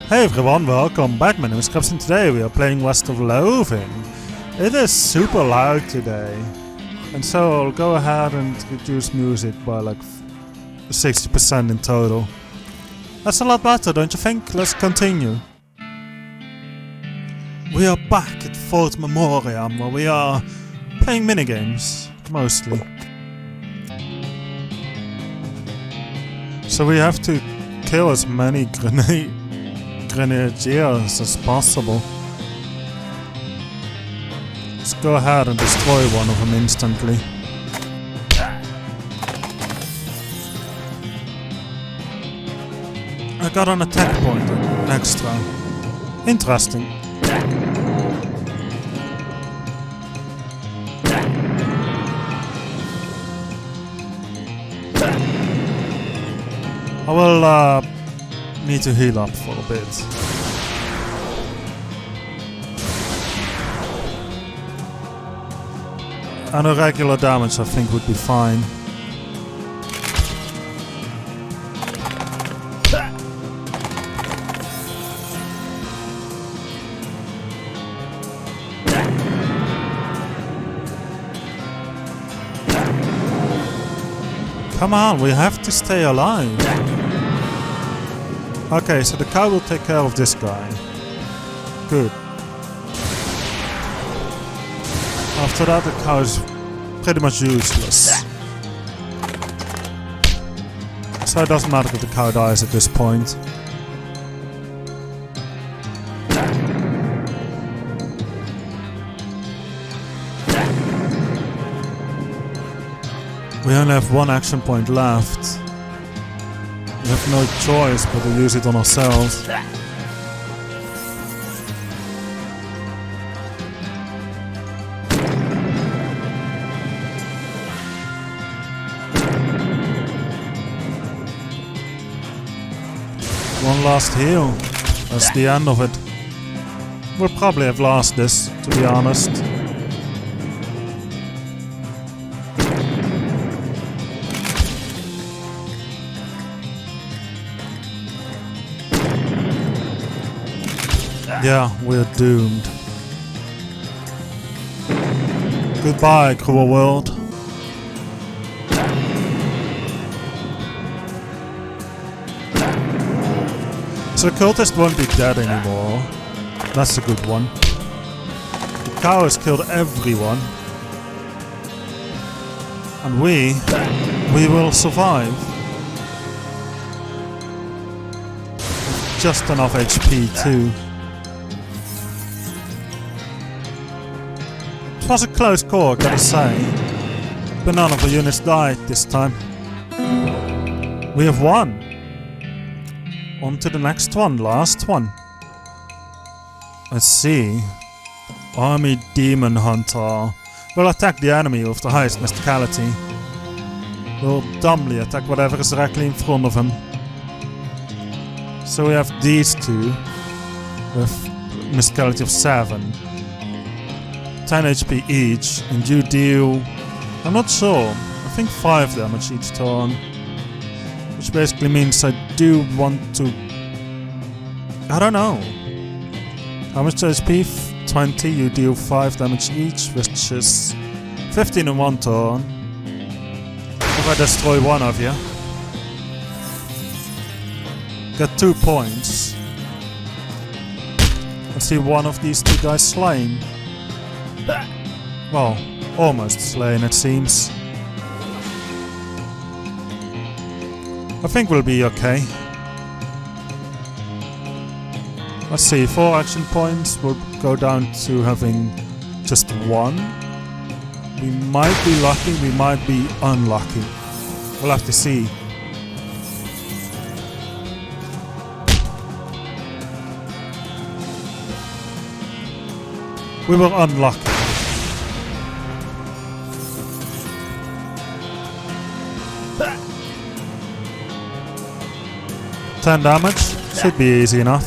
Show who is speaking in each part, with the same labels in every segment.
Speaker 1: Hey everyone, welcome back. My name is Scraps and today we are playing Kingdom of Loathing. It is super loud today, and so I'll go ahead and reduce music by like 60% in total. That's a lot better, don't you think? Let's continue. We are back at Fort Memoriam, where we are playing minigames, mostly. So we have to kill as many grenadiers as possible. Let's go ahead and destroy one of them instantly. I got an attack point, an extra. Interesting. I will need to heal up for a bit. And a regular damage I think would be fine. Come on, we have to stay alive. Okay, so the cow will take care of this guy. Good. After that, the cow is pretty much useless. So it doesn't matter if the cow dies at this point. We only have one action point left. We have no choice but to use it on ourselves. One last heal. That's the end of it. We'll probably have lost this, to be honest. Yeah, we're doomed. Goodbye, cruel world. So the cultist won't be dead anymore. That's a good one. The cow has killed everyone. And we will survive. Just enough HP too. It was a close call, gotta say, but none of the units died this time. We have won. On to the next one, last one. Let's see. Army Demon Hunter will attack the enemy with the highest mysticality. Will dumbly attack whatever is directly in front of him. So we have these two with mysticality of 7. 10 HP each, and you deal, I'm not sure, I think 5 damage each turn. Which basically means I do want to, I don't know. How much HP? 20, you deal 5 damage each, which is 15 in one turn. If I destroy one of you, get 2 points. Let's see one of these two guys slain. Well, almost slain it seems. I think we'll be okay. Let's see, 4 action points will go down to having just 1. We might be lucky, we might be unlucky. We'll have to see. We were unlucky. $10 damage, should be easy enough.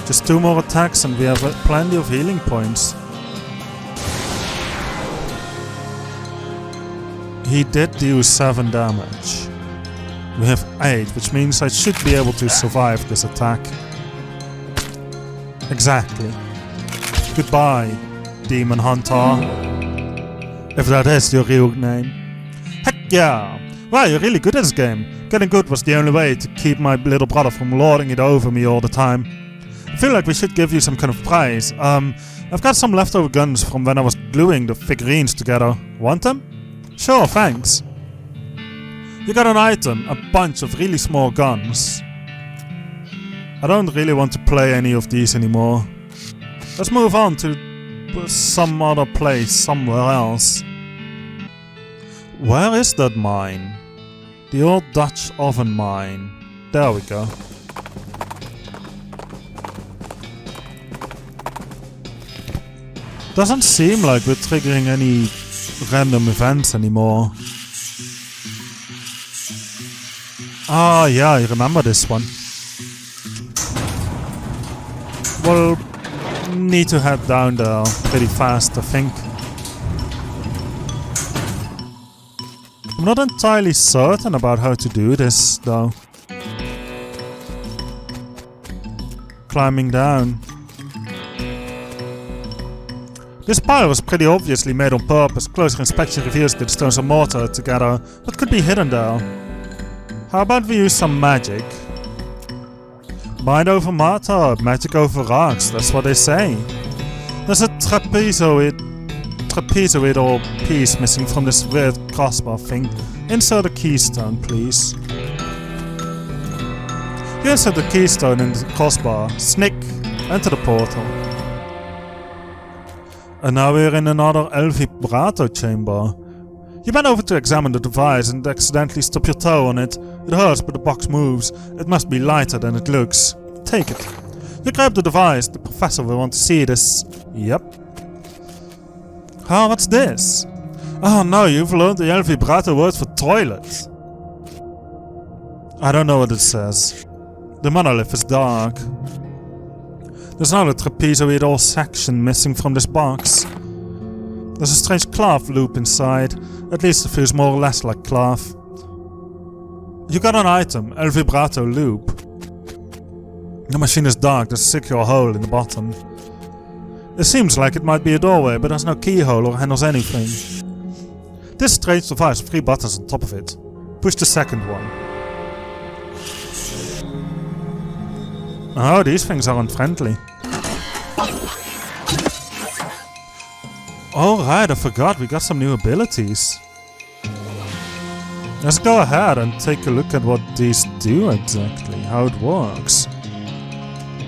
Speaker 1: Just 2 more attacks and we have plenty of healing points. He did do 7 damage. We have 8, which means I should be able to survive this attack. Exactly. Goodbye, Demon Hunter. If that is your real name. Heck yeah! Wow, you're really good at this game. Getting good was the only way to keep my little brother from lording it over me all the time. I feel like we should give you some kind of prize. I've got some leftover guns from when I was gluing the figurines together. Want them? Sure, thanks. You got an item, a bunch of really small guns. I don't really want to play any of these anymore. Let's move on to some other place, somewhere else. Where is that mine? The old Dutch oven mine. There we go. Doesn't seem like we're triggering any random events anymore. Ah, yeah, I remember this one. We'll need to head down there pretty fast, I think. I'm not entirely certain about how to do this, though. Climbing down. This pile was pretty obviously made on purpose. Closer inspection reveals that the stones are mortared together, but could be hidden there. How about we use some magic? Mind over matter, magic over rocks, that's what they say. There's a trapezoidal piece missing from this weird crossbar thing. Insert a keystone, please. You insert the keystone in the crossbar. Snick! Enter the portal. And now we're in another El Vibrato chamber. You bend over to examine the device and accidentally stub your toe on it. It hurts, but the box moves. It must be lighter than it looks. Take it. You grab the device. The professor will want to see this. Yep. Oh, what's this? Oh no, you've learned the El Vibrato word for toilet. I don't know what it says. The monolith is dark. There's now a trapezoidal section missing from this box. There's a strange cloth loop inside. At least it feels more or less like cloth. You got an item, El Vibrato loop. The machine is dark, there's a secure hole in the bottom. It seems like it might be a doorway, but there's no keyhole or handles anything. This strange device has 3 buttons on top of it. Push the second one. Oh, these things are unfriendly. Oh right, I forgot, we got some new abilities. Let's go ahead and take a look at what these do exactly, how it works.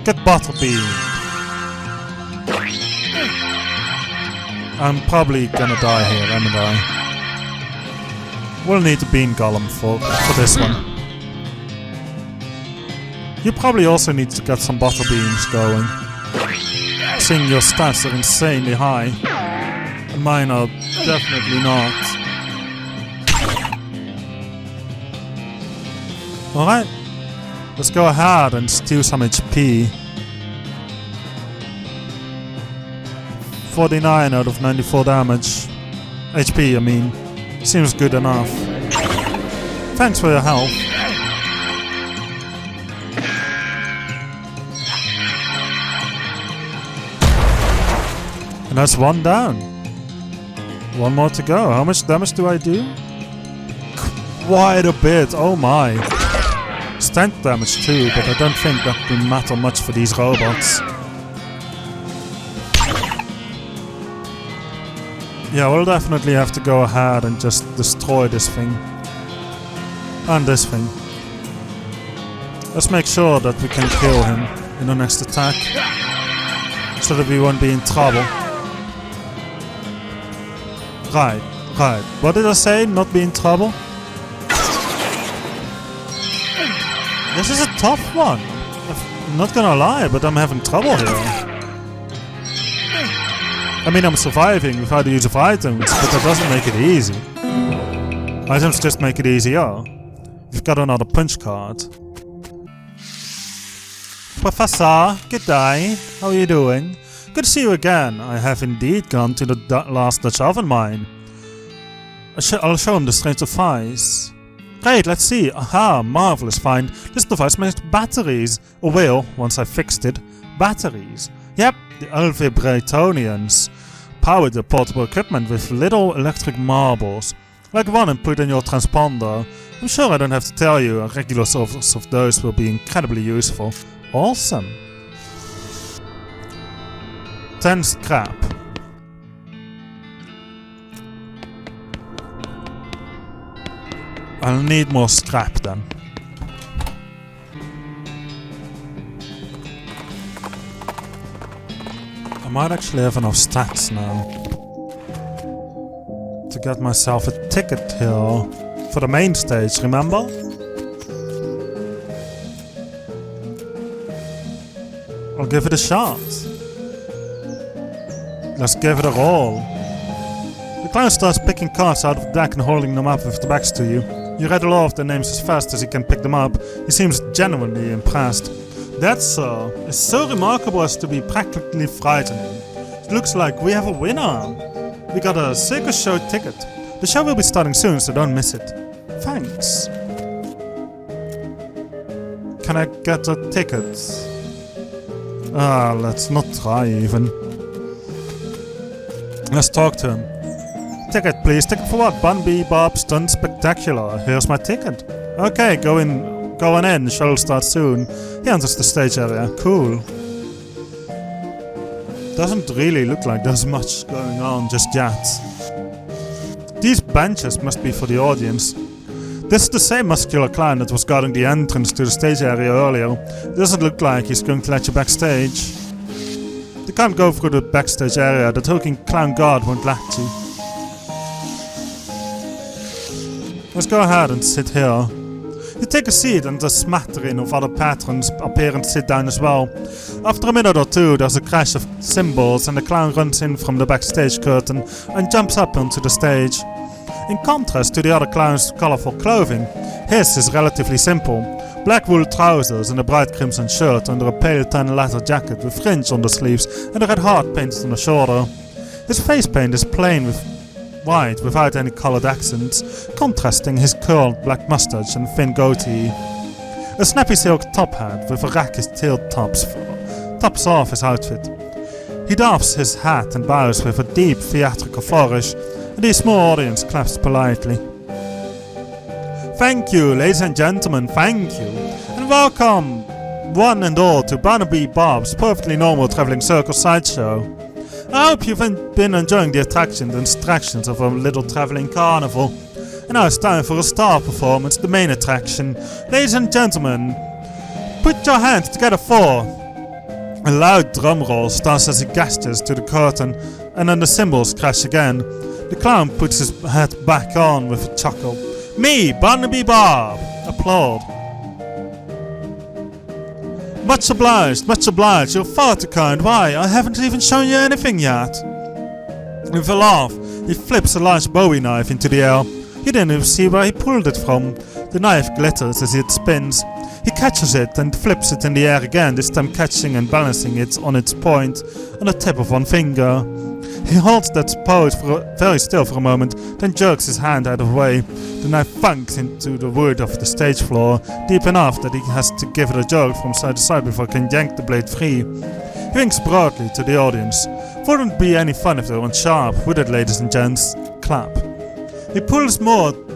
Speaker 1: Get Butterbean. I'm probably gonna die here, haven't I? We'll need the bean golem for this one. You probably also need to get some butter beans going. Seeing your stats are insanely high. And mine are definitely not. Alright. Let's go ahead and steal some HP. 49 out of 94 damage. HP, I mean. Seems good enough. Thanks for your help. And that's 1 down. 1 more to go. How much damage do I do? Quite a bit, oh my. Strength damage too, but I don't think that will matter much for these robots. Yeah, we'll definitely have to go ahead and just destroy this thing. And this thing. Let's make sure that we can kill him in the next attack. So that we won't be in trouble. Right. What did I say? Not be in trouble? This is a tough one. I'm not gonna lie, but I'm having trouble here. I mean, I'm surviving without the use of items, but that doesn't make it easy. Items just make it easier. We've got another punch card. Professor, good day. How are you doing? Good to see you again. I have indeed gone to the last Dutch oven mine. I'll show him the strange device. Great, let's see. Aha, marvelous find. This device makes batteries. Or will, once I fixed it. Batteries. Yep, the Vibranians. Power the portable equipment with little electric marbles. Like one and put in your transponder. I'm sure I don't have to tell you, a regular source of those will be incredibly useful. Awesome. 10 scrap. I'll need more scrap then. I might actually have enough stats now to get myself a ticket here for the main stage, remember? I'll give it a shot. Let's give it a roll. The clown starts picking cards out of the deck and holding them up with the backs to you. You rattle off the names as fast as he can pick them up. He seems genuinely impressed. That, sir, is so remarkable as to be practically frightening. It looks like we have a winner. We got a circus show ticket. The show will be starting soon, so don't miss it. Thanks. Can I get a ticket? Let's not try even. Let's talk to him. Ticket, please. Ticket for what? Bun, Bee, Bob, Stunt, Spectacular. Here's my ticket. Okay, go on in. The show will start soon. He enters the stage area. Cool. Doesn't really look like there's much going on just yet. These benches must be for the audience. This is the same muscular clown that was guarding the entrance to the stage area earlier. It doesn't look like he's going to let you backstage. You can't go through the backstage area. The token clown guard won't let you. Let's go ahead and sit here. You take a seat and a smattering of other patrons appear and sit down as well. After a minute or two, there's a crash of cymbals and the clown runs in from the backstage curtain and jumps up onto the stage. In contrast to the other clown's colorful clothing, his is relatively simple. Black wool trousers and a bright crimson shirt under a pale tan leather jacket with fringe on the sleeves and a red heart painted on the shoulder. His face paint is plain with white without any colored accents, contrasting his curled black mustache and thin goatee. A snappy silk top hat with a rakish tailed tops off his outfit. He doffs his hat and bows with a deep theatrical flourish, and the small audience claps politely. Thank you, ladies and gentlemen, thank you, and welcome one and all to Barnaby Bob's perfectly normal traveling circus sideshow. I hope you've been enjoying the attractions and distractions of a little traveling carnival. And now it's time for a star performance, the main attraction. Ladies and gentlemen, put your hands together for... A loud drum roll starts as he gestures to the curtain, and then the cymbals crash again. The clown puts his hat back on with a chuckle. Me, Barnaby Bob! Applaud. Much obliged, you're far too kind. Why, I haven't even shown you anything yet. With a laugh, he flips a large Bowie knife into the air. You didn't even see where he pulled it from. The knife glitters as it spins. He catches it and flips it in the air again, this time catching and balancing it on its point on the tip of one finger. He holds that pose very still for a moment, then jerks his hand out of the way. The knife funks into the wood of the stage floor, deep enough that he has to give it a jerk from side to side before he can yank the blade free. He winks broadly to the audience. Wouldn't be any fun if they weren't sharp, would it, ladies and gents? Clap. He pulls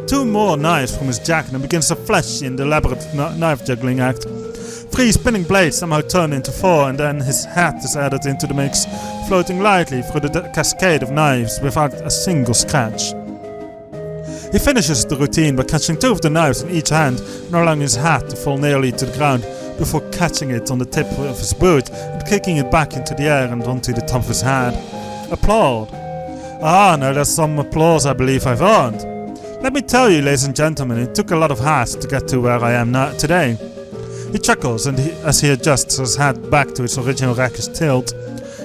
Speaker 1: two more knives from his jacket and begins a flashy and elaborate knife juggling act. 3 spinning blades somehow turn into 4, and then his hat is added into the mix, floating lightly through the cascade of knives without a single scratch. He finishes the routine by catching 2 of the knives in each hand and allowing his hat to fall nearly to the ground before catching it on the tip of his boot and kicking it back into the air and onto the top of his head. Applaud. Ah, now there's some applause I believe I've earned. Let me tell you, ladies and gentlemen, it took a lot of hats to get to where I am now today. He chuckles as he adjusts his hat back to its original rakish tilt.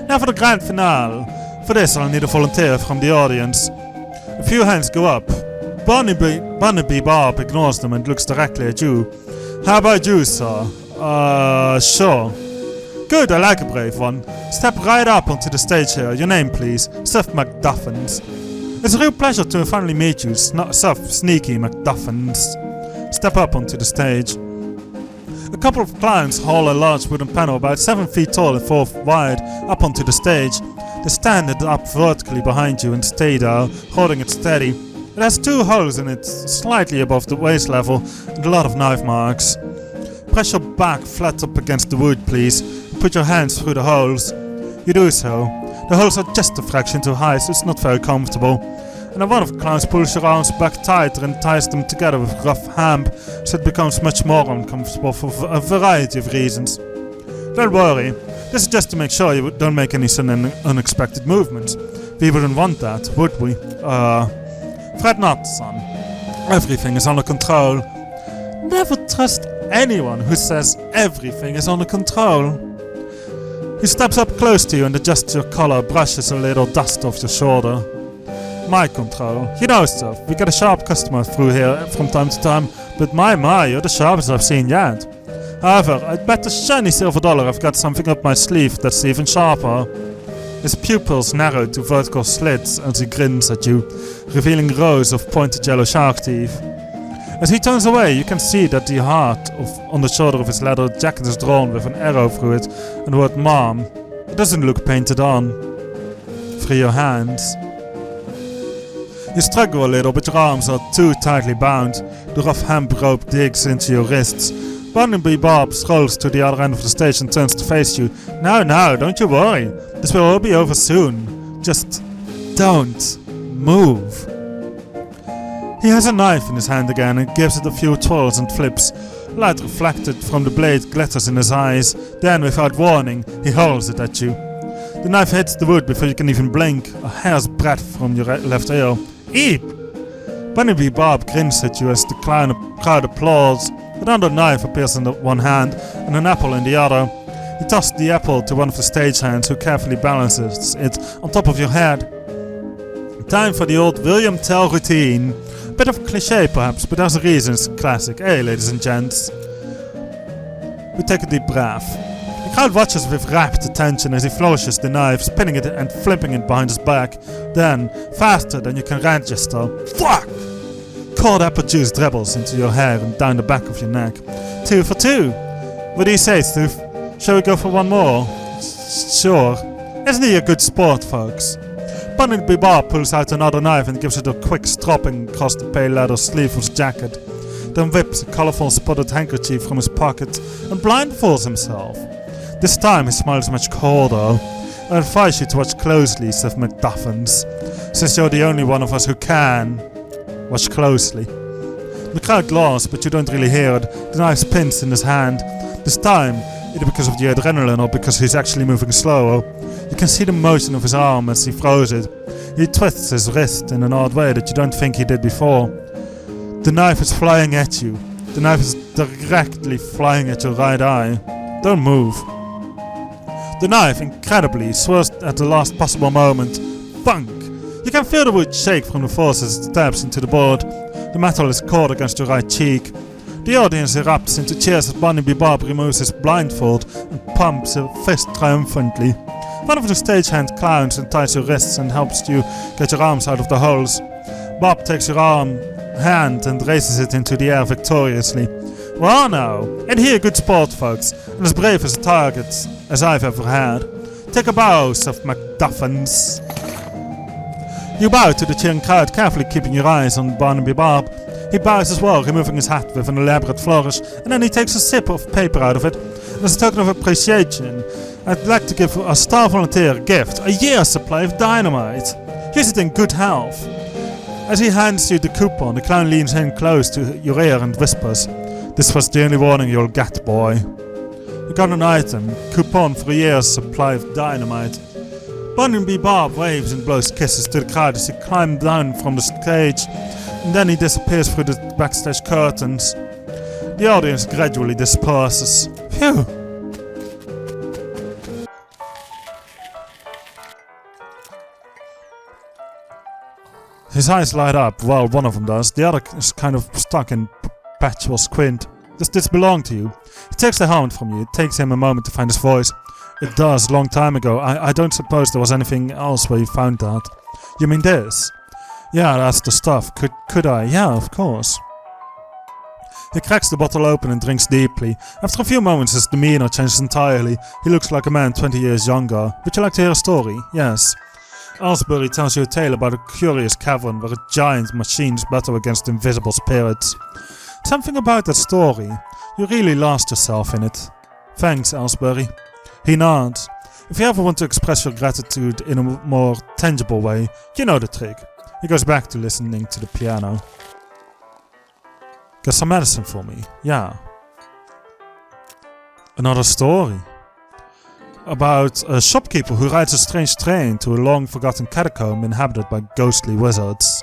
Speaker 1: Now for the grand finale. For this I'll need a volunteer from the audience. A few hands go up. Barnaby Bob ignores them and looks directly at you. How about you, sir? Sure. Good, I like a brave one. Step right up onto the stage here. Your name, please. Seth McDuffins. It's a real pleasure to finally meet you, sneaky MacGuffins. Step up onto the stage. A couple of clowns haul a large wooden panel about 7 feet tall and 4 wide up onto the stage. They stand it up vertically behind you and stay there, holding it steady. It has 2 holes in it, slightly above the waist level, and a lot of knife marks. Press your back flat up against the wood, please. Put your hands through the holes. You do so. The holes are just a fraction too high, so it's not very comfortable. And then one of the clowns pulls your arms back tighter and ties them together with rough hemp, so it becomes much more uncomfortable for a variety of reasons. Don't worry, this is just to make sure you don't make any sudden unexpected movements. We wouldn't want that, would we? Fret not, son. Everything is under control. Never trust anyone who says everything is under control. He steps up close to you and adjusts your collar, brushes a little dust off your shoulder. My control. You know stuff. We get a sharp customer through here from time to time, but my, you're the sharpest I've seen yet. However, I'd bet a shiny silver dollar I've got something up my sleeve that's even sharper. His pupils narrow to vertical slits as he grins at you, revealing rows of pointed yellow shark teeth. As he turns away, you can see that the heart on the shoulder of his leather jacket is drawn with an arrow through it and the word Mom. It doesn't look painted on. Free your hands. You struggle a little, but your arms are too tightly bound. The rough hemp rope digs into your wrists. Barnaby Bob strolls to the other end of the stage and turns to face you. No, don't you worry. This will all be over soon. Just don't move. He has a knife in his hand again and gives it a few twirls and flips. Light reflected from the blade glitters in his eyes. Then, without warning, he hurls it at you. The knife hits the wood before you can even blink, a hair's breadth from your left ear. Eep! Barnaby Bob grins at you as the crowd applauds. Another knife appears in one hand and an apple in the other. You toss the apple to one of the stagehands who carefully balances it on top of your head. Time for the old William Tell routine. Bit of cliche perhaps, but there's a reason it's classic. Hey, ladies and gents. We take a deep breath. The crowd watches with rapt attention as he flourishes the knife, spinning it and flipping it behind his back. Then, faster than you can register, fuck! Cold apple juice dribbles into your hair and down the back of your neck. 2 for 2. What do you say, Stoof? Shall we go for one more? Sure. Isn't he a good sport, folks? Barnaby Bob pulls out another knife and gives it a quick stropping across the pale leather sleeve of his jacket. Then whips a colourful spotted handkerchief from his pocket and blindfolds himself. This time he smiles much colder. I advise you to watch closely, said MacGuffins, since you're the only one of us who can. Watch closely. The crowd glares, but you don't really hear it. The knife spins in his hand. This time, either because of the adrenaline or because he's actually moving slower, you can see the motion of his arm as he throws it. He twists his wrist in an odd way that you don't think he did before. The knife is flying at you. The knife is directly flying at your right eye. Don't move. The knife, incredibly, swerves at the last possible moment. Bunk! You can feel the wood shake from the force as it stabs into the board. The metal is caught against your right cheek. The audience erupts into cheers as Barnaby Bob removes his blindfold and pumps a fist triumphantly. One of the stagehand clowns unties your wrists and helps you get your arms out of the holes. Bob takes your hand and raises it into the air victoriously. Well now, ain't he a good sport, folks, and as brave as a target as I've ever had. Take a bow, soft MacGuffins. You bow to the cheering crowd, carefully keeping your eyes on Barnaby Bob. He bows as well, removing his hat with an elaborate flourish, and then he takes a sip of paper out of it. And as a token of appreciation, I'd like to give a star volunteer a gift, a year's supply of dynamite. Use it in good health. As he hands you the coupon, the clown leans in close to your ear and whispers, "This was the only warning you'll get, boy." You got an item, coupon for a year's supply of dynamite. Barnaby Bob waves and blows kisses to the crowd as he climbs down from the stage, and then he disappears through the backstage curtains. The audience gradually disperses. Phew! His eyes light up, well, one of them does. The other is kind of stuck in perpetual squint. Does this belong to you? He takes the helmet from you. It takes him a moment to find his voice. It does, long time ago. I don't suppose there was anything else where you found that. You mean this? Yeah, that's the stuff. Could I? Yeah, of course. He cracks the bottle open and drinks deeply. After a few moments his demeanor changes entirely. He looks like a man 20 years younger. Would you like to hear a story? Yes. Aylesbury tells you a tale about a curious cavern where giant machines battle against invisible spirits. Something about that story. You really lost yourself in it. Thanks, Aylesbury. He nods. If you ever want to express your gratitude in a more tangible way, you know the trick. He goes back to listening to the piano. Got some medicine for me? Yeah. Another story. About a shopkeeper who rides a strange train to a long-forgotten catacomb inhabited by ghostly wizards.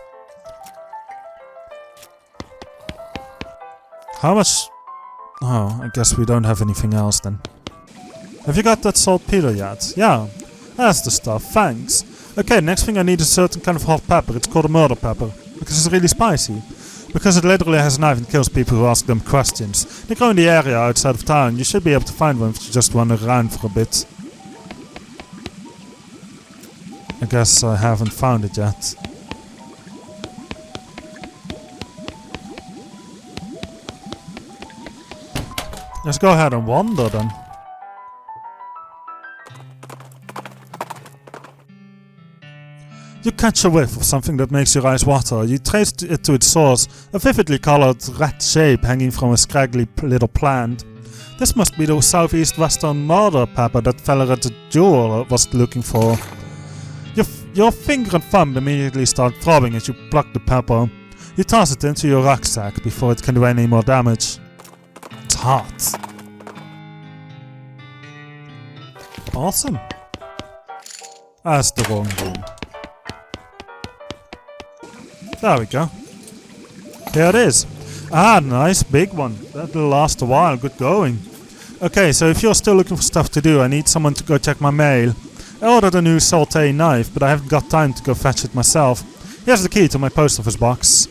Speaker 1: How much... Oh, I guess we don't have anything else then. Have you got that saltpeter yet? Yeah. That's the stuff, thanks. Okay, next thing I need is a certain kind of hot pepper. It's called a murder pepper. Because it's really spicy. Because it literally has a knife and kills people who ask them questions. They grow in the area outside of town. You should be able to find one if you just wander around for a bit. I guess I haven't found it yet. Let's go ahead and wander then. You catch a whiff of something that makes your eyes water. You trace it to its source, a vividly colored rat shape hanging from a scraggly little plant. This must be the southeast western murder pepper that fella at the jewel was looking for. Your finger and thumb immediately start throbbing as you pluck the pepper. You toss it into your rucksack before it can do any more damage. It's hot. Awesome. That's the wrong room. There we go. Here it is. Ah, nice big one. That'll last a while. Good going. Okay, so if you're still looking for stuff to do, I need someone to go check my mail. I ordered a new saute knife, but I haven't got time to go fetch it myself. Here's the key to my post office box.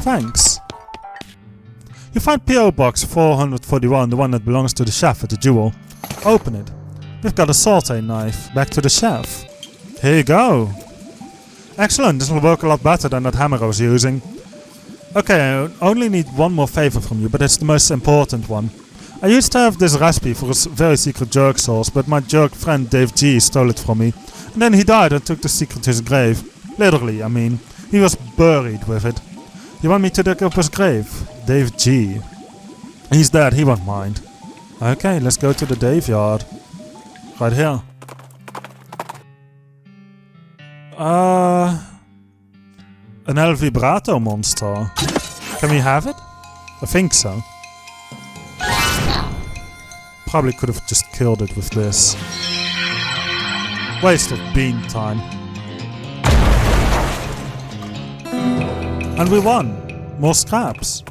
Speaker 1: Thanks. You find P.O. Box 441, the one that belongs to the chef at the jewel. Open it. We've got a saute knife. Back to the chef. Here you go. Excellent, this will work a lot better than that hammer I was using. Okay, I only need one more favor from you, but it's the most important one. I used to have this recipe for a very secret jerk sauce, but my jerk friend Dave G stole it from me. And then he died and took the secret to his grave. Literally, I mean. He was buried with it. You want me to dig up his grave? Dave G. He's dead, he won't mind. Okay, let's go to the Dave yard. Right here. An El Vibrato monster. Can we have it? I think so. Probably could have just killed it with this. Waste of bean time. And we won! More scraps.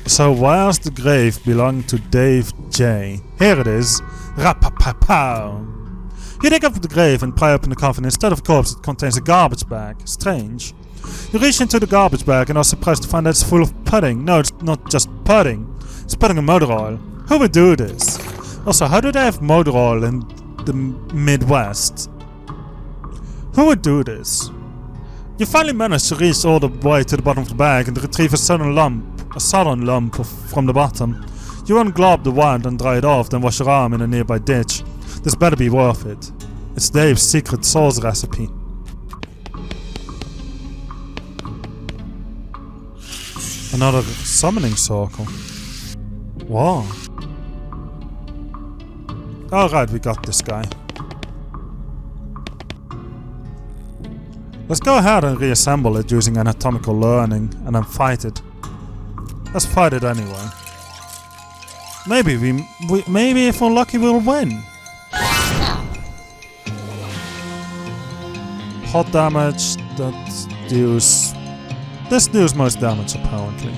Speaker 1: So where's the grave belonging to Dave J? Here it is. Rapapapow! You dig up the grave and pry open the coffin. Instead of a corpse, it contains a garbage bag. Strange. You reach into the garbage bag and are surprised to find that it's full of pudding. No, it's not just pudding. It's pudding and motor oil. Who would do this? Also, how do they have motor oil in the Midwest? Who would do this? You finally manage to reach all the way to the bottom of the bag and retrieve a sudden lump from the bottom. You unglob the wound and dry it off, then wash your arm in a nearby ditch. This better be worth it. It's Dave's secret sauce recipe. Another summoning circle. Wow. Alright, we got this guy. Let's go ahead and reassemble it using anatomical learning and then fight it. Let's fight it anyway. Maybe maybe if we're lucky we'll win. Hot damage, that deals... This deals most damage apparently.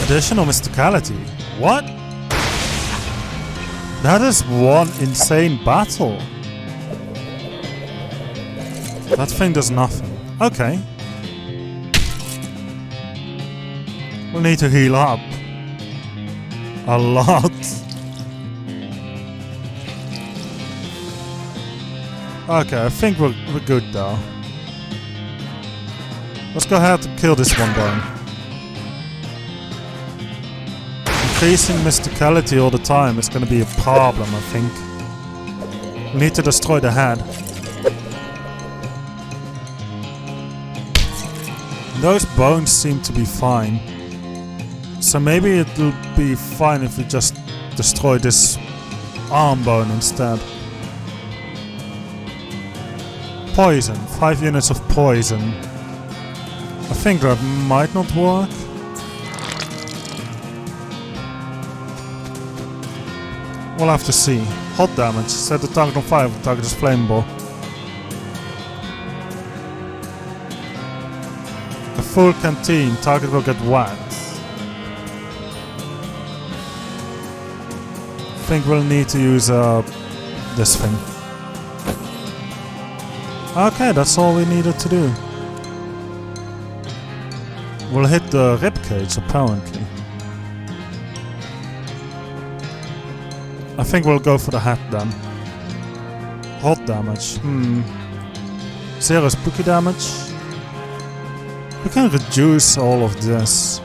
Speaker 1: Additional mysticality. What? That is one insane battle. That thing does nothing. Okay. We'll need to heal up. A lot. Okay, I think we're good though. Let's go ahead and kill this one bone. Increasing mysticality all the time is gonna be a problem, I think. We need to destroy the head. Those bones seem to be fine. So maybe it'll be fine if we just destroy this arm bone instead. Poison. 5 units of poison. I think that might not work. We'll have to see. Hot damage. Set the target on fire if the target is flammable. A full canteen. Target will get wet. I think we'll need to use this thing. Okay, that's all we needed to do. We'll hit the ribcage apparently. I think we'll go for the hat then. Hot damage. 0 spooky damage. We can reduce all of this.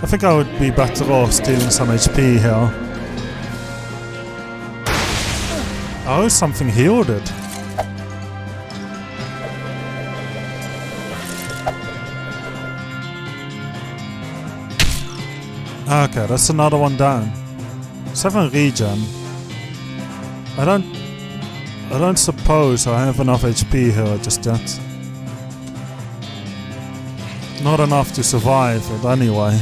Speaker 1: I think I would be better off stealing some HP here. Oh, something healed it. Okay, that's another one down. 7 regen. I don't suppose I have enough HP here just yet. Not enough to survive it anyway.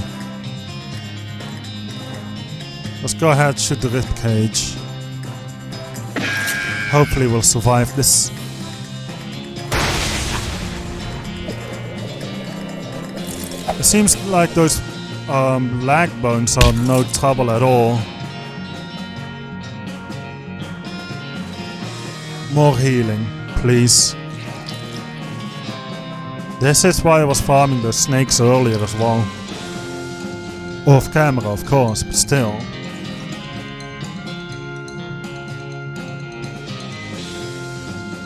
Speaker 1: Let's go ahead and shoot the ribcage. Hopefully we'll survive this. It seems like those leg bones are no trouble at all. More healing, please. This is why I was farming the snakes earlier as well. Off camera, of course, but still.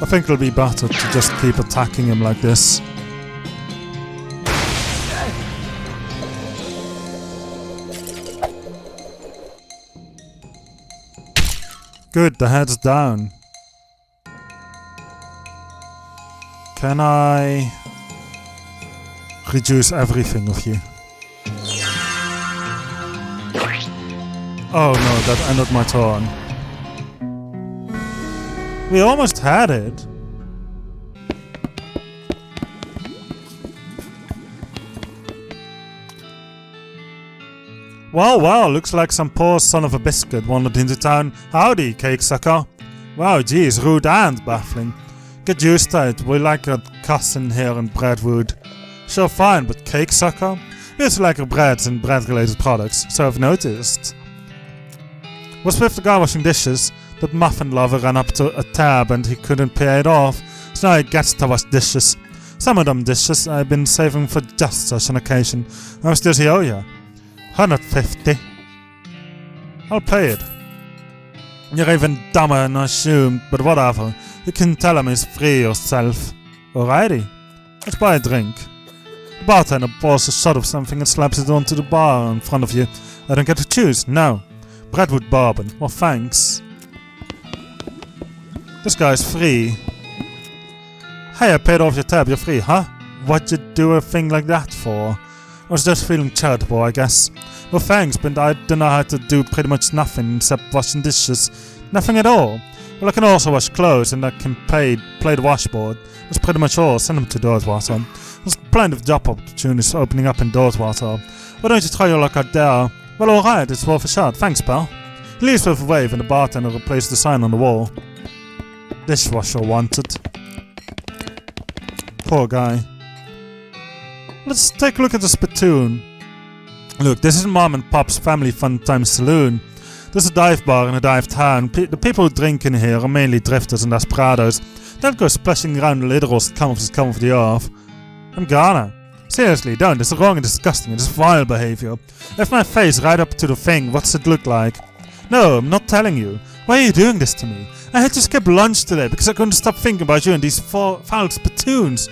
Speaker 1: I think it'll be better to just keep attacking him like this. Good, the head's down. Can I reduce everything of you? Oh no, that ended my turn. We almost had it. Wow, looks like some poor son of a biscuit wandered into town. Howdy, cake sucker. Wow, geez, rude and baffling. Get used to it, we like a cousin here in Breadwood. Sure, fine, but cake sucker? We also like our breads and bread-related products, so I've noticed. Was with the guy washing dishes. That muffin lover ran up to a tab and he couldn't pay it off, so now he gets to wash dishes. Some of them dishes I've been saving for just such an occasion. How much does he owe you? 150. I'll pay it. You're even dumber than I assumed, but whatever. You can tell him he's free yourself. Alrighty. Let's buy a drink. The bartender pours a shot of something and slaps it onto the bar in front of you. I don't get to choose, no. Breadwood bourbon. Well, thanks. This guy's free. Hey, I paid off your tab, you're free, huh? What'd you do a thing like that for? I was just feeling charitable, I guess. Well, thanks, but I don't know how to do pretty much nothing except washing dishes. Nothing at all. Well, I can also wash clothes and I can play the washboard. That's pretty much all. Send them to Dorswater. There's plenty of job opportunities opening up in Dorswater. Why don't you try your luck out there? Well, alright, it's worth a shot. Thanks, pal. He leaves with a wave and the bartender replaces the sign on the wall. Dishwasher wanted. Poor guy. Let's take a look at the spittoon. Look, this is Mom and Pop's Family Fun Time Saloon. There's a dive bar in a dive town. The people who drink in here are mainly drifters and desperados. Don't go splashing around the literals that come off the earth. I'm gonna. Seriously, don't. It's wrong and disgusting. It's vile behavior. Lift my face right up to the thing. What's it look like? No, I'm not telling you. Why are you doing this to me? I had to skip lunch today because I couldn't stop thinking about you and these foul spittoons.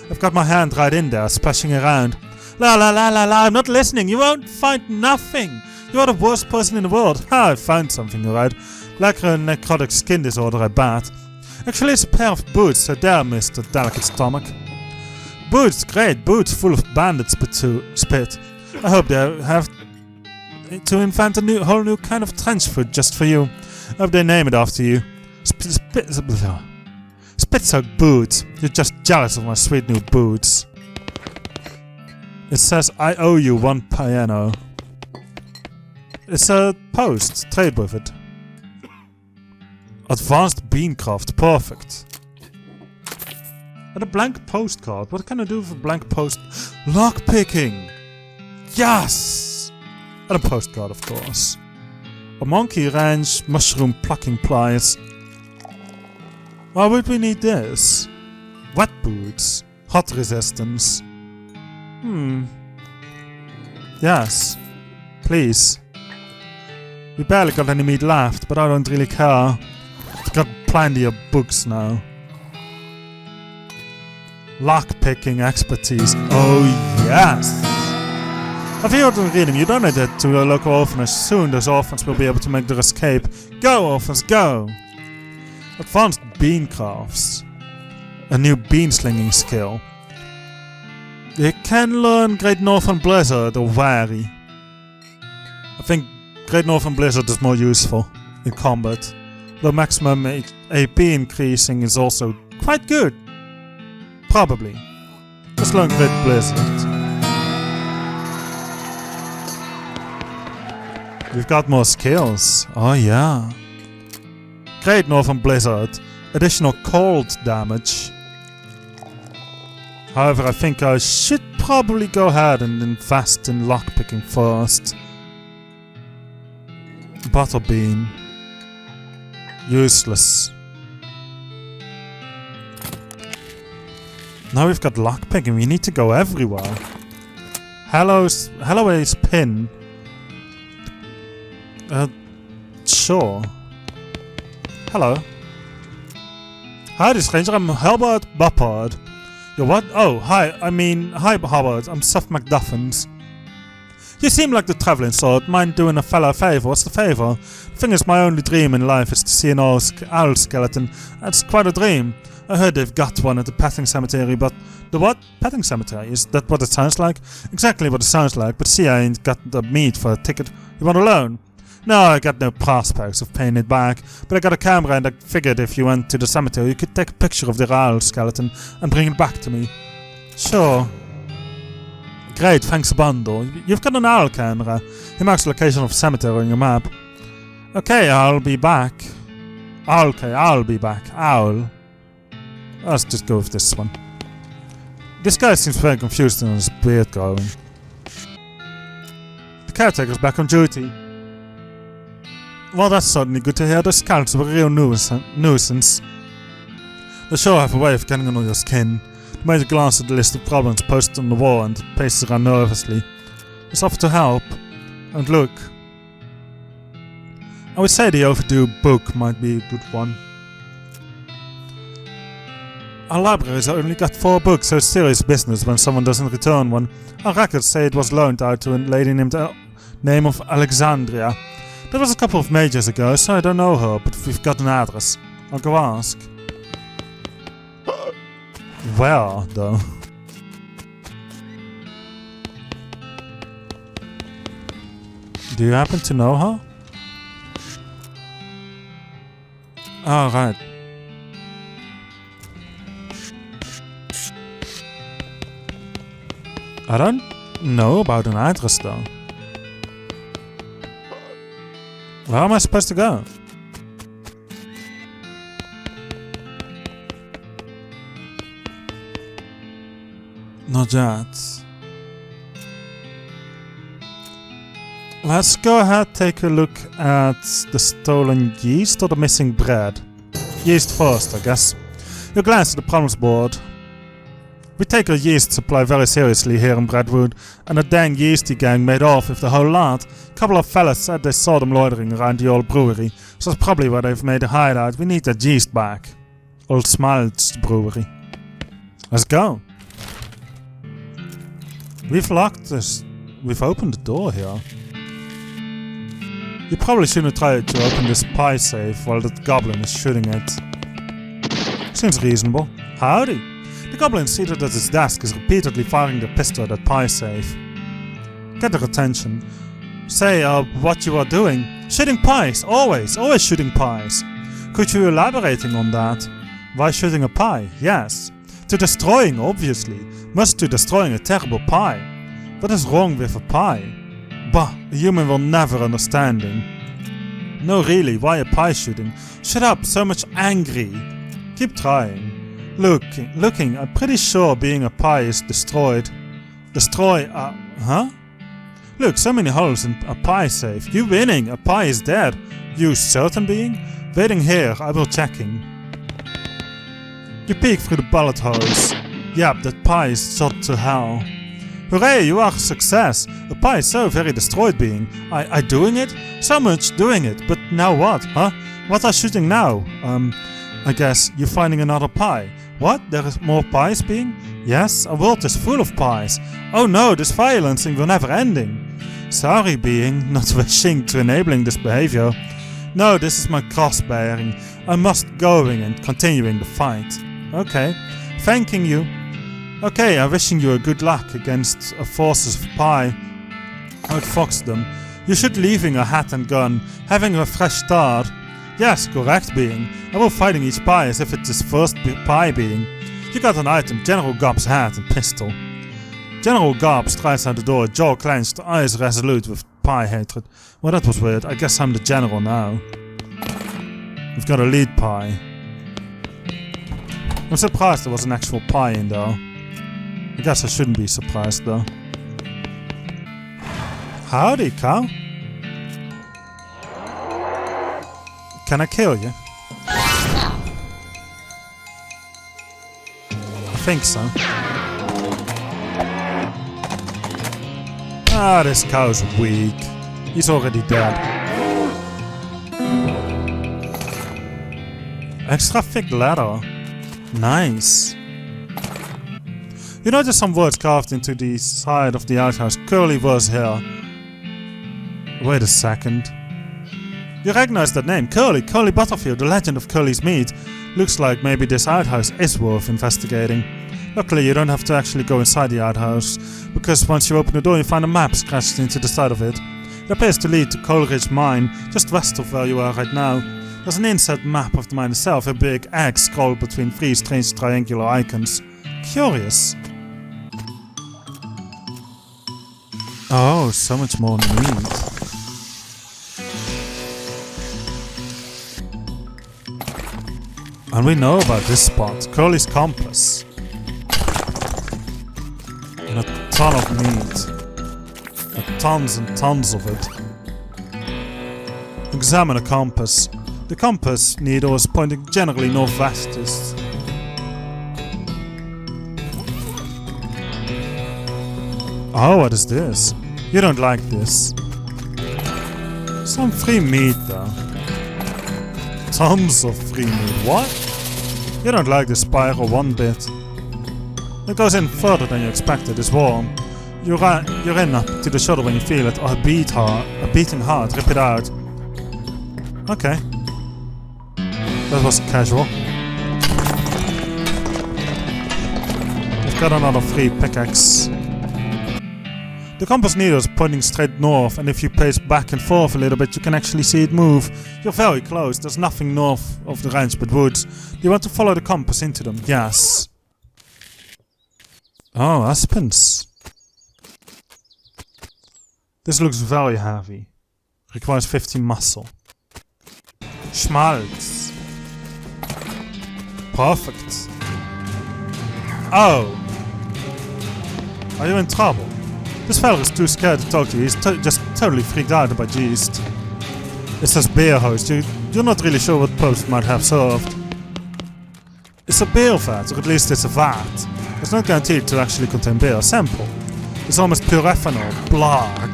Speaker 1: I've got my hand right in there, splashing around. La la la la la, I'm not listening. You won't find nothing. You are the worst person in the world. Ha, I found something, alright. Like a necrotic skin disorder, I bet. Actually, it's a pair of boots, so there, Mr. Delicate Stomach. Boots, great, boots full of bandit spit. I hope they have to invent a whole new kind of trench foot just for you. I hope they name it after you. Spit-soaked boots. You're just jealous of my sweet new boots. It says, I owe you one piano. It's a post. Trade with it. Advanced beancraft. Perfect. And a blank postcard. What can I do with a blank post? Lockpicking! Yes! And a postcard, of course. A monkey wrench, mushroom plucking pliers. Why would we need this? Wet boots. Hot resistance. Yes. Please. We barely got any meat left, but I don't really care. I've got plenty of books now. Lockpicking expertise. Oh yes! If you're reading, you donate it to a local orphanage. Soon those orphans will be able to make their escape. Go orphans, go! Advanced bean crafts. A new bean slinging skill. You can learn Great Northern Blizzard or Wary. I think Great Northern Blizzard is more useful in combat. The maximum AP increasing is also quite good. Probably. Just learn Great Blizzard. We've got more skills. Oh yeah. Great Northern Blizzard. Additional cold damage. However, I think I should probably go ahead and invest in lockpicking first. Butterbean. Useless. Now we've got lockpicking, we need to go everywhere. Halloway's pin. Sure. Hello. Hi, stranger, I'm Herbert Buppard. You're what? Oh, hi, hi Herbert, I'm Soft McDuffins. You seem like the travelling sort. Mind doing a fella a favour? What's the favour? The thing is, my only dream in life is to see an owl skeleton. That's quite a dream. I heard they've got one at the petting cemetery, but... The what? Petting cemetery? Is that what it sounds like? Exactly what it sounds like, but see, I ain't got the meat for a ticket. You want a loan? No, I got no prospects of paying it back, but I got a camera and I figured if you went to the cemetery you could take a picture of the owl skeleton and bring it back to me. Sure. Great, thanks a bundle. You've got an owl camera. It marks the location of the cemetery on your map. Okay, I'll be back. Okay, I'll be back. Owl. Let's just go with this one. This guy seems very confused and his beard growing. The caretaker's back on duty. Well, that's certainly good to hear. The scouts were a real nuisance. They sure have a way of getting under your skin. The major glanced at the list of problems posted on the wall and paced around nervously. Just offered to help. And look. I would say the overdue book might be a good one. Our library's only got 4 books, so it's serious business when someone doesn't return one. Our records say it was loaned out to a lady named name of Alexandria. That was a couple of majors ago, so I don't know her, but we've got an address. I'll go ask. Where, though? Do you happen to know her? Oh, right. I don't know about an address, though. Where am I supposed to go? Not yet. Let's go ahead, take a look at the stolen yeast or the missing bread. Yeast first, I guess. You glance at the problems board. We take our yeast supply very seriously here in Brentwood, and a dang yeasty gang made off with the whole lot. A couple of fellas said they saw them loitering around the old brewery, so that's probably where they've made a hideout. We need that yeast back. Old Smalt's brewery. Let's go. We've locked this. We've opened the door here. You probably shouldn't try to open this pie safe while the goblin is shooting it. Seems reasonable. Howdy. The goblin seated at his desk is repeatedly firing the pistol at that pie safe. Get their attention. Say, what you are doing? Shooting pies, always shooting pies. Could you elaborating on that? Why shooting a pie? Yes. To destroying, obviously. Must to destroying a terrible pie. What is wrong with a pie? Bah, a human will never understanding. No really, why a pie shooting? Shut up, so much angry. Keep trying. Looking, I'm pretty sure being a pie is destroyed. Destroy, huh? Look, so many holes in a pie safe. You winning, a pie is dead. You certain being? Waiting here, I will checking. You peek through the bullet holes. Yep, that pie is shot to hell. Hooray, you are a success. A pie is so very destroyed being. I doing it? So much doing it, but now what, huh? What are shooting now? I guess you're finding another pie. What? There is more pies being? Yes, a world is full of pies. Oh no, this violencing will never ending. Sorry being, not wishing to enabling this behavior. No, this is my cross bearing. I must going and continuing the fight. Okay, thanking you. Okay, I'm wishing you a good luck against forces of pie. Outfox them. You should leaving a hat and gun, having a fresh start. Yes, correct being. I will fighting each pie as if it's his first pie being. You got an item, General Gobb's hat and pistol. General Gobb strides out the door, jaw clenched, eyes resolute with pie hatred. Well, that was weird. I guess I'm the general now. We've got a lead pie. I'm surprised there was an actual pie in there. I guess I shouldn't be surprised though. Howdy, cow. Can I kill you? I think so. Ah, this cow's weak. He's already dead. Extra thick ladder. Nice. You notice some words carved into the side of the outhouse. Curly was here. Wait a second. You recognize that name, Curly Butterfield, the legend of Curly's Meat. Looks like maybe this outhouse is worth investigating. Luckily you don't have to actually go inside the outhouse, because once you open the door you find a map scratched into the side of it. It appears to lead to Coleridge Mine, just west of where you are right now. There's an inset map of the mine itself, a big X scrolled between three strange triangular icons. Curious. Oh, so much more meat. And we know about this spot, Curly's Compass. And a ton of meat. Tons and tons of it. Examine a compass. The compass needle is pointing generally northwest. Oh, what is this? You don't like this. Some free meat though. Tons of free meat. What? You don't like the spiral one bit. It goes in further than you expected. It's warm. You're in up to the shoulder when you feel it. Or a beating heart. Rip it out. Okay. That was casual. We've got another free pickaxe. The compass needle is pointing straight north, and if you pace back and forth a little bit, you can actually see it move. You're very close. There's nothing north of the ranch but woods. Do you want to follow the compass into them? Yes. Oh, aspens. This looks very heavy. Requires 50 muscle. Schmaltz. Perfect. Oh. Are you in trouble? This fella is too scared to talk to you. He's just totally freaked out by yeast. It says beer host. You're not really sure what post might have served. It's a beer vat, or at least it's a vat. It's not guaranteed to actually contain beer. Sample. It's almost pure ethanol. Blag.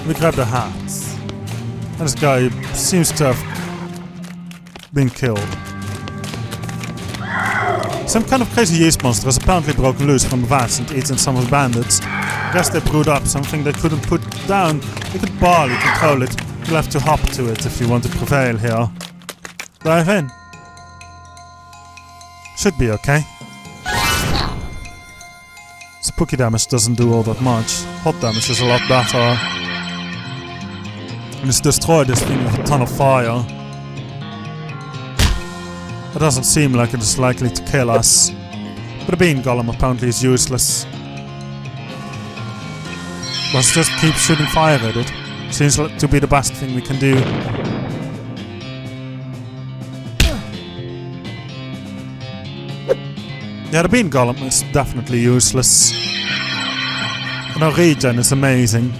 Speaker 1: We grab the hats. And this guy seems to have been killed. Some kind of crazy yeast monster has apparently broken loose from the vats and eaten some of the bandits. I guess they brewed up something they couldn't put down. They could barely control it. You'll have to hop to it if you want to prevail here. Dive in. Should be okay. Spooky damage doesn't do all that much. Hot damage is a lot better. And let's destroy this thing with a ton of fire. It doesn't seem like it is likely to kill us. But the bean golem apparently is useless. Let's just keep shooting fire at it. Seems to be the best thing we can do. Yeah, the bean golem is definitely useless. And our regen is amazing.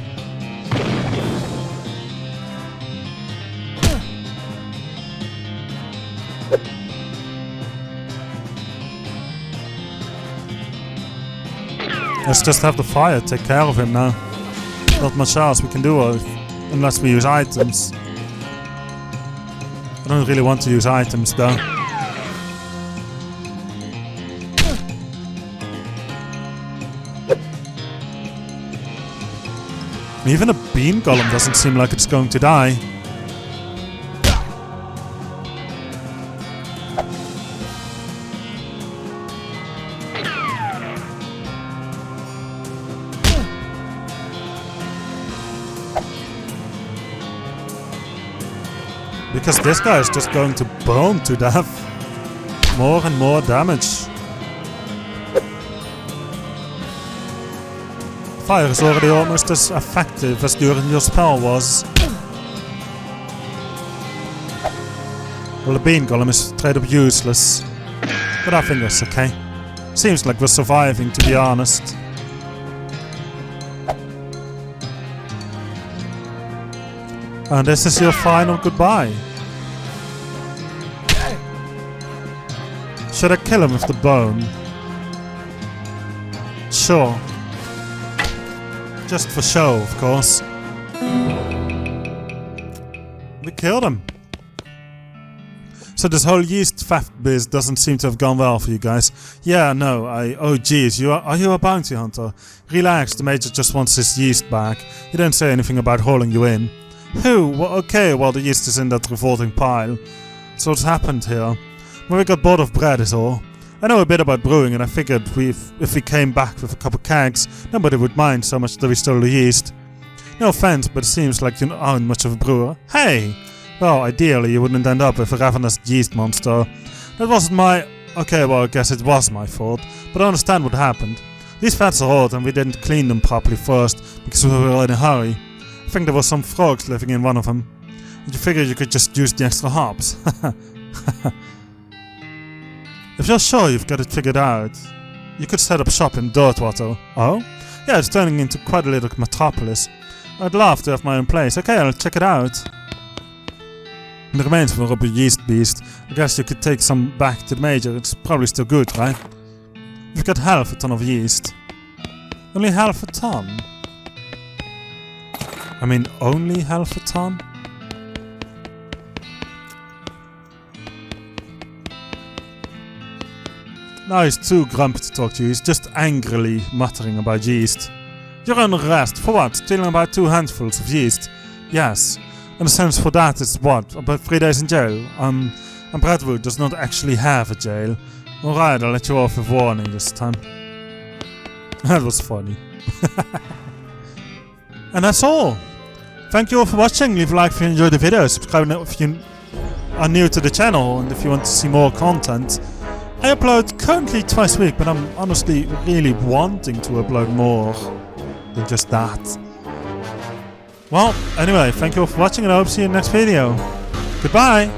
Speaker 1: Let's just have the fire take care of him now. Not much else we can do unless we use items. I don't really want to use items though. Even a bean golem doesn't seem like it's going to die. Because this guy is just going to burn to death. More and more damage. Fire is already almost as effective as during your spell was. Well, the bean golem is straight up useless. But I think that's okay. Seems like we're surviving, to be honest. And this is your final goodbye. Should I kill him with the bone? Sure. Just for show, of course. We killed him. So this whole yeast theft biz doesn't seem to have gone well for you guys. Yeah, no, oh geez, are you a bounty hunter? Relax, the major just wants his yeast back. He didn't say anything about hauling you in. Who? Well, okay, well the yeast is in that revolting pile. So what's happened here? Well, we got bored of bread is all. I know a bit about brewing and I figured if we came back with a couple kegs, nobody would mind so much that we stole the yeast. No offense, but it seems like you aren't much of a brewer. Hey! Well, ideally you wouldn't end up with a ravenous yeast monster. That wasn't my... Okay, well I guess it was my fault, but I understand what happened. These fats are old and we didn't clean them properly first, because we were in a hurry. I think there were some frogs living in one of them. And you figured you could just use the extra hops. If you're sure you've got it figured out, you could set up shop in Dirtwater. Oh? Yeah, it's turning into quite a little metropolis. I'd love to have my own place. Okay, I'll check it out. The remains of a rubber yeast beast. I guess you could take some back to the major. It's probably still good, right? We've got half a ton of yeast. Only half a ton? I mean, only half a ton? Now he's too grumpy to talk to you. He's just angrily muttering about yeast. You're under arrest. For what? Stealing about 2 handfuls of yeast? Yes. And the sentence for that is what? About 3 days in jail? And Bradwood does not actually have a jail. Alright, I'll let you off with warning this time. That was funny. And that's all. Thank you all for watching. Leave a like if you enjoyed the video. Subscribe if you are new to the channel and if you want to see more content. I upload currently twice a week, but I'm honestly really wanting to upload more than just that. Well, anyway, thank you all for watching and I hope to see you in the next video. Goodbye!